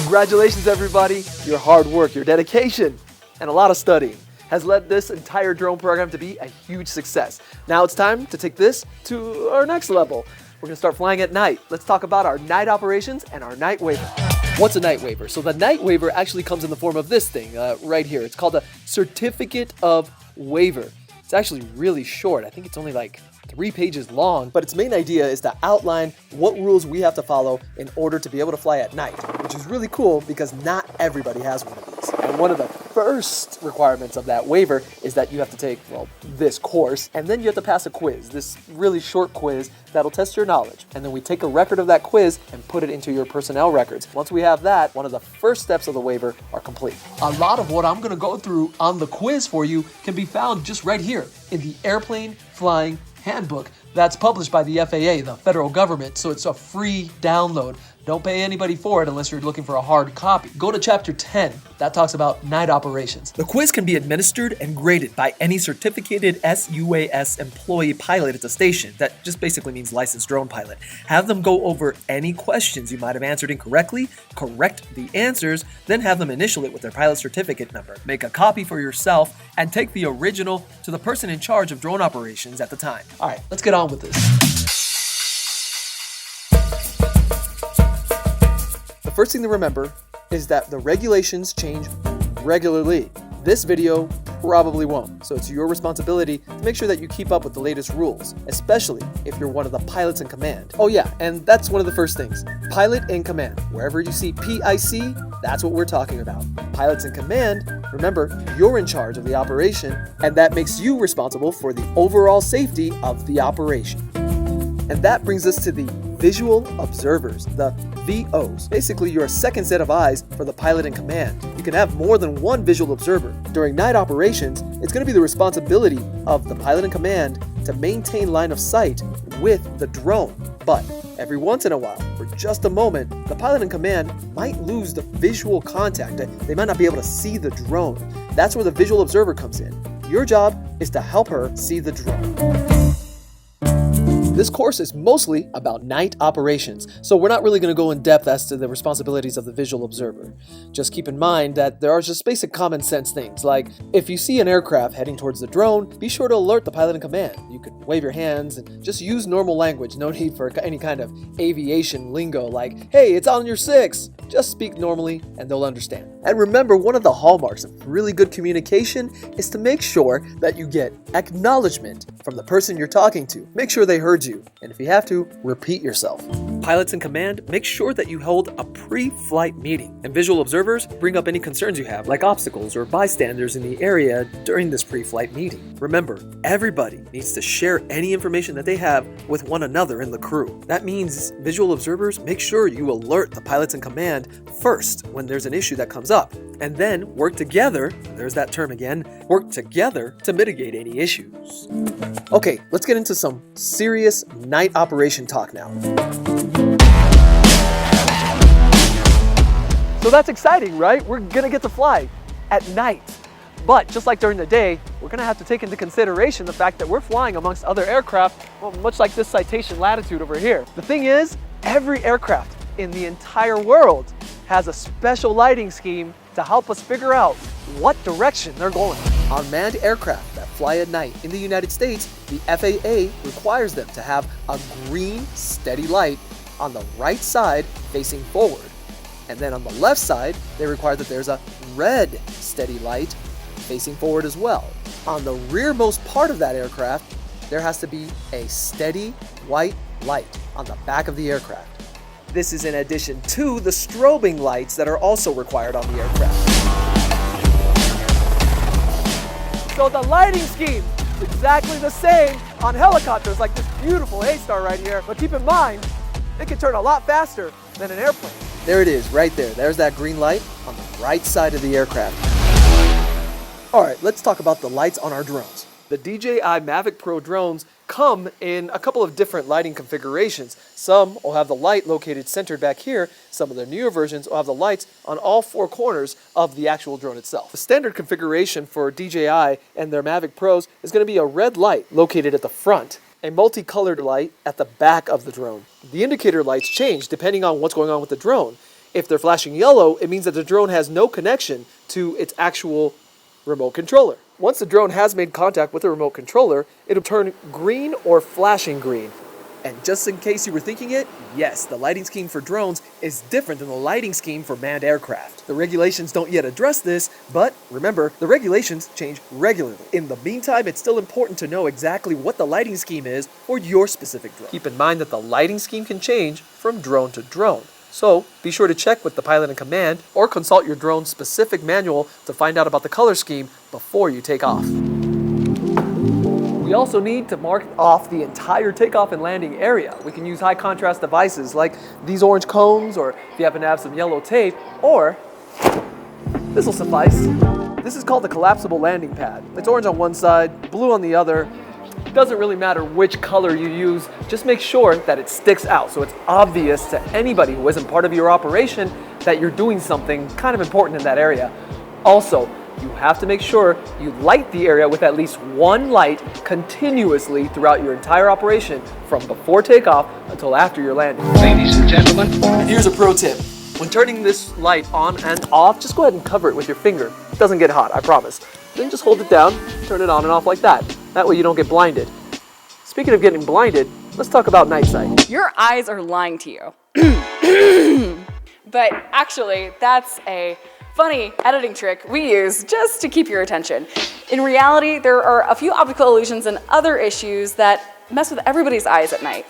Congratulations, everybody. Your hard work, your dedication, and a lot of studying has led this entire drone program to be a huge success. Now it's time to take this to our next level. We're gonna start flying at night. Let's talk about our night operations and our night waiver. What's a night waiver? So the night waiver actually comes in the form of this thing right here. It's called a certificate of waiver. It's actually really short. I think it's only like 3 pages long, but its main idea is to outline what rules we have to follow in order to be able to fly at night, which is really cool because not everybody has one of these. And one of the first requirements of that waiver is that you have to take, well, this course, and then you have to pass a quiz, this really short quiz that'll test your knowledge. And then we take a record of that quiz and put it into your personnel records. Once we have that, one of the first steps of the waiver are complete. A lot of what I'm gonna go through on the quiz for you can be found just right here in the Airplane Flying Handbook that's published by the FAA, the federal government, so it's a free download. Don't pay anybody for it unless you're looking for a hard copy. Go to chapter 10. That talks about night operations. The quiz can be administered and graded by any certificated SUAS employee pilot at the station. That just basically means licensed drone pilot. Have them go over any questions you might have answered incorrectly, correct the answers, then have them initial it with their pilot certificate number. Make a copy for yourself and take the original to the person in charge of drone operations at the time. All right, let's get on with this. The first thing to remember is that the regulations change regularly. This video probably won't, so it's your responsibility to make sure that you keep up with the latest rules, especially if you're one of the pilots in command. Oh yeah, and that's one of the first things. Pilot in command. Wherever you see PIC, that's what we're talking about. Pilots in command, remember, you're in charge of the operation, and that makes you responsible for the overall safety of the operation. And that brings us to the visual observers, the VOs. Basically, you're a second set of eyes for the pilot in command. You can have more than one visual observer. During night operations, it's going to be the responsibility of the pilot in command to maintain line of sight with the drone. But every once in a while, for just a moment, the pilot in command might lose the visual contact. They might not be able to see the drone. That's where the visual observer comes in. Your job is to help her see the drone. This course is mostly about night operations, so we're not really going to go in depth as to the responsibilities of the visual observer. Just keep in mind that there are just basic common sense things, like if you see an aircraft heading towards the drone, be sure to alert the pilot in command. You can wave your hands and just use normal language, no need for any kind of aviation lingo like, hey, it's on your 6. Just speak normally and they'll understand. And remember, one of the hallmarks of really good communication is to make sure that you get acknowledgement from the person you're talking to. Make sure they heard you, and if you have to, repeat yourself. Pilots in command, make sure that you hold a pre-flight meeting, and visual observers bring up any concerns you have, like obstacles or bystanders in the area during this pre-flight meeting. Remember, everybody needs to share any information that they have with one another in the crew. That means visual observers, make sure you alert the pilots in command first when there's an issue that comes up, and then work together, there's that term again, work together to mitigate any issues. Okay, let's get into some serious night operation talk now. So that's exciting, right? We're gonna get to fly at night. But just like during the day, we're gonna have to take into consideration the fact that we're flying amongst other aircraft, well, much like this citation latitude over here. The thing is, every aircraft in the entire world has a special lighting scheme to help us figure out what direction they're going. On manned aircraft that fly at night in the United States, the FAA requires them to have a green, steady light on the right side facing forward. And then on the left side, they require that there's a red, steady light facing forward as well. On the rearmost part of that aircraft, there has to be a steady white light on the back of the aircraft. This is in addition to the strobing lights that are also required on the aircraft. So the lighting scheme is exactly the same on helicopters like this beautiful A-Star right here, but keep in mind, it can turn a lot faster than an airplane. There it is, right there. There's that green light on the right side of the aircraft. All right, let's talk about the lights on our drones. The DJI Mavic Pro drones come in a couple of different lighting configurations. Some will have the light located centered back here. Some of the newer versions will have the lights on all 4 corners of the actual drone itself. The standard configuration for DJI and their Mavic Pros is going to be a red light located at the front, a multicolored light at the back of the drone. The indicator lights change depending on what's going on with the drone. If they're flashing yellow, it means that the drone has no connection to its actual remote controller. Once the drone has made contact with the remote controller, it'll turn green or flashing green. And just in case you were thinking it, yes, the lighting scheme for drones is different than the lighting scheme for manned aircraft. The regulations don't yet address this, but remember, the regulations change regularly. In the meantime, it's still important to know exactly what the lighting scheme is for your specific drone. Keep in mind that the lighting scheme can change from drone to drone. So be sure to check with the pilot in command or consult your drone's specific manual to find out about the color scheme before you take off. We also need to mark off the entire takeoff and landing area. We can use high contrast devices like these orange cones, or if you happen to have some yellow tape, or this will suffice. This is called the collapsible landing pad. It's orange on one side, blue on the other. It doesn't really matter which color you use, just make sure that it sticks out so it's obvious to anybody who isn't part of your operation that you're doing something kind of important in that area. Also, you have to make sure you light the area with at least one light continuously throughout your entire operation from before takeoff until after your landing. Ladies and gentlemen. And here's a pro tip. When turning this light on and off, just go ahead and cover it with your finger. It doesn't get hot, I promise. Then just hold it down, turn it on and off like that. That way you don't get blinded. Speaking of getting blinded, let's talk about night sight. Your eyes are lying to you. But actually, that's a funny editing trick we use just to keep your attention. In reality, there are a few optical illusions and other issues that mess with everybody's eyes at night.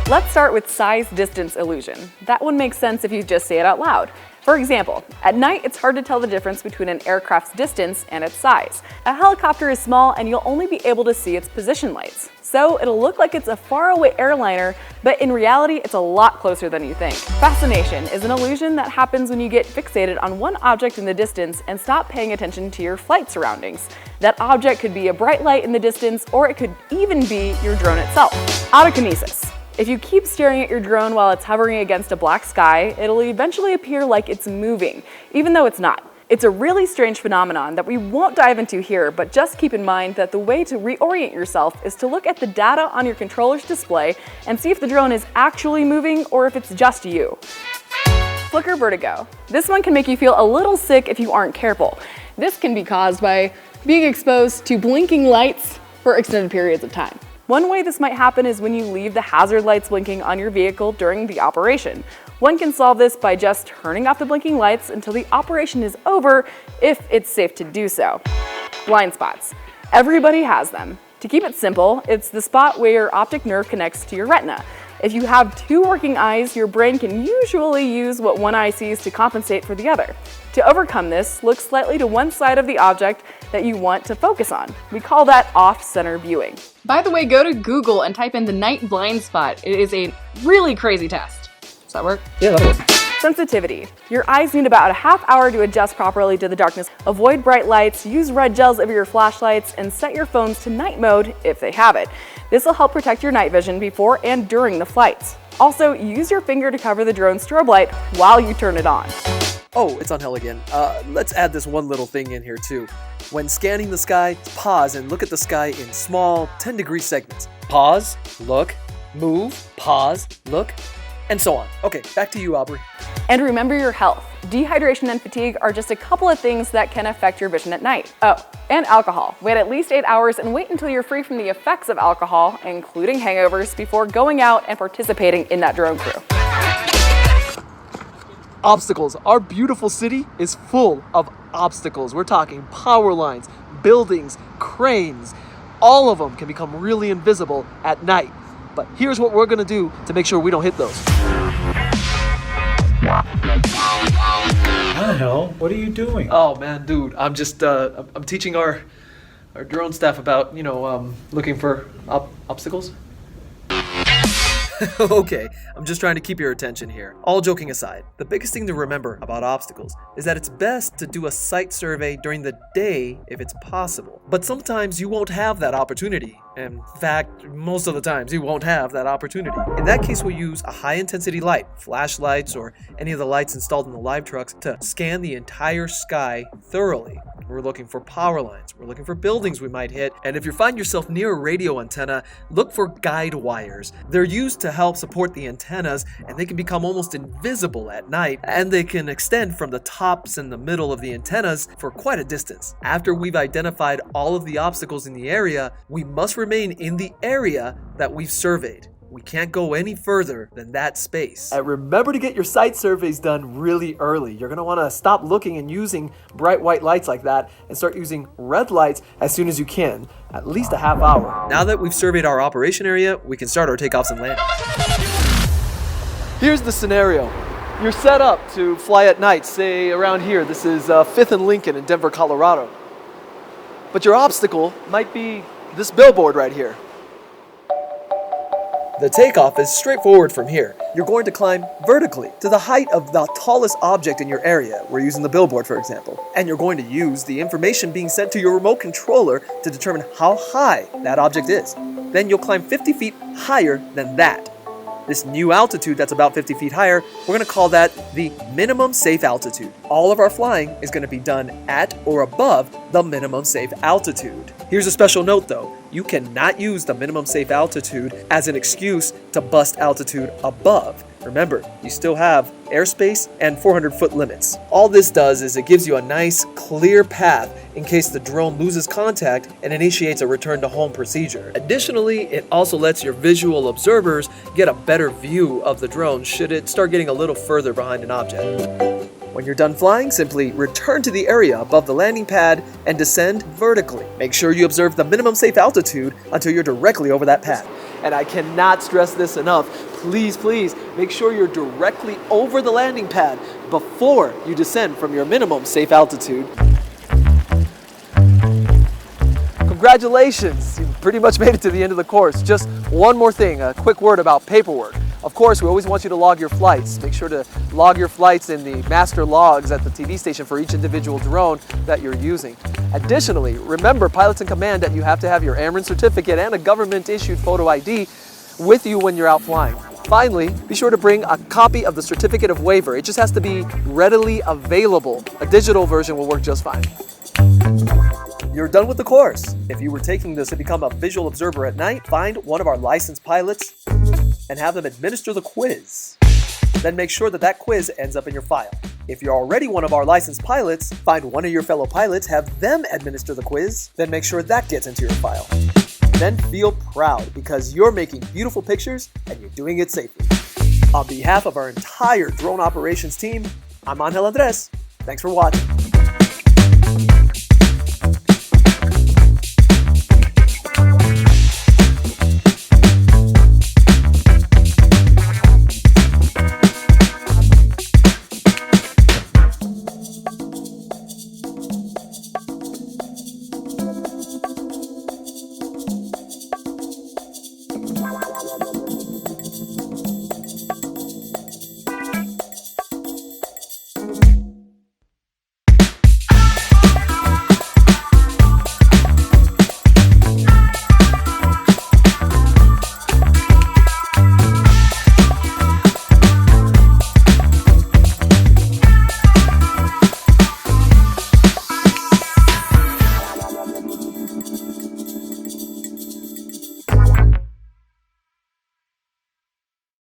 Let's start with size-distance illusion. That one makes sense if you just say it out loud. For example, at night it's hard to tell the difference between an aircraft's distance and its size. A helicopter is small and you'll only be able to see its position lights. So it'll look like it's a faraway airliner, but in reality it's a lot closer than you think. Fascination is an illusion that happens when you get fixated on one object in the distance and stop paying attention to your flight surroundings. That object could be a bright light in the distance, or it could even be your drone itself. Autokinesis. If you keep staring at your drone while it's hovering against a black sky, it'll eventually appear like it's moving, even though it's not. It's a really strange phenomenon that we won't dive into here, but just keep in mind that the way to reorient yourself is to look at the data on your controller's display and see if the drone is actually moving or if it's just you. Flicker vertigo. This one can make you feel a little sick if you aren't careful. This can be caused by being exposed to blinking lights for extended periods of time. One way this might happen is when you leave the hazard lights blinking on your vehicle during the operation. One can solve this by just turning off the blinking lights until the operation is over, if it's safe to do so. Blind spots. Everybody has them. To keep it simple, it's the spot where your optic nerve connects to your retina. If you have two working eyes, your brain can usually use what one eye sees to compensate for the other. To overcome this, look slightly to one side of the object that you want to focus on. We call that off-center viewing. By the way, go to Google and type in the night blind spot. It is a really crazy test. Does that work? Yeah, that'll work. Sensitivity. Your eyes need about a half hour to adjust properly to the darkness. Avoid bright lights, use red gels over your flashlights, and set your phones to night mode if they have it. This will help protect your night vision before and during the flights. Also, use your finger to cover the drone's strobe light while you turn it on. Oh, it's on hell again. Let's add this one little thing in here too. When scanning the sky, pause and look at the sky in small 10-degree segments. Pause, look, move, pause, look, and so on. Okay, back to you, Aubrey. And remember your health. Dehydration and fatigue are just a couple of things that can affect your vision at night. Oh, and alcohol. Wait at least 8 hours and wait until you're free from the effects of alcohol, including hangovers, before going out and participating in that drone crew. Obstacles. Our beautiful city is full of obstacles. We're talking power lines, buildings, cranes. All of them can become really invisible at night. But here's what we're gonna do to make sure we don't hit those. What the hell? What are you doing? Oh man, dude, I'm just I'm teaching our drone staff about, looking for obstacles. Okay, I'm just trying to keep your attention here. All joking aside, the biggest thing to remember about obstacles is that it's best to do a site survey during the day if it's possible. But sometimes you won't have that opportunity. In fact, most of the times you won't have that opportunity. In that case, we'll use a high-intensity light, flashlights, or any of the lights installed in the live trucks to scan the entire sky thoroughly. we're looking for power lines, we're looking for buildings we might hit, and if you find yourself near a radio antenna, look for guide wires. They're used to help support the antennas, and they can become almost invisible at night, and they can extend from the tops and the middle of the antennas for quite a distance. After we've identified all of the obstacles in the area, we must remain in the area that we've surveyed. We can't go any further than that space. And remember to get your site surveys done really early. You're going to want to stop looking and using bright white lights like that and start using red lights as soon as you can, at least a half hour. Now that we've surveyed our operation area, we can start our takeoffs and landings. Here's the scenario. You're set up to fly at night, say around here. This is 5th and Lincoln in Denver, Colorado. But your obstacle might be this billboard right here. The takeoff is straightforward from here. You're going to climb vertically to the height of the tallest object in your area. We're using the billboard, for example. And you're going to use the information being sent to your remote controller to determine how high that object is. Then you'll climb 50 feet higher than that. This new altitude that's about 50 feet higher, we're going to call that the minimum safe altitude. All of our flying is going to be done at or above the minimum safe altitude. Here's a special note though. You cannot use the minimum safe altitude as an excuse to bust altitude above. Remember, you still have airspace and 400-foot limits. All this does is it gives you a nice, clear path in case the drone loses contact and initiates a return to home procedure. Additionally, it also lets your visual observers get a better view of the drone should it start getting a little further behind an object. When you're done flying, simply return to the area above the landing pad and descend vertically. Make sure you observe the minimum safe altitude until you're directly over that pad. And I cannot stress this enough. Please, please, make sure you're directly over the landing pad before you descend from your minimum safe altitude. Congratulations, you pretty much made it to the end of the course. Just one more thing, a quick word about paperwork. Of course, we always want you to log your flights. Make sure to log your flights in the master logs at the TV station for each individual drone that you're using. Additionally, remember, pilots in command, that you have to have your AMRIN certificate and a government-issued photo ID with you when you're out flying. Finally, be sure to bring a copy of the certificate of waiver. It just has to be readily available. A digital version will work just fine. You're done with the course. If you were taking this to become a visual observer at night, find one of our licensed pilots and have them administer the quiz. Then make sure that that quiz ends up in your file. If you're already one of our licensed pilots, find one of your fellow pilots, have them administer the quiz, then make sure that gets into your file. Then feel proud because you're making beautiful pictures and you're doing it safely. On behalf of our entire drone operations team, I'm Angel Andres. Thanks for watching.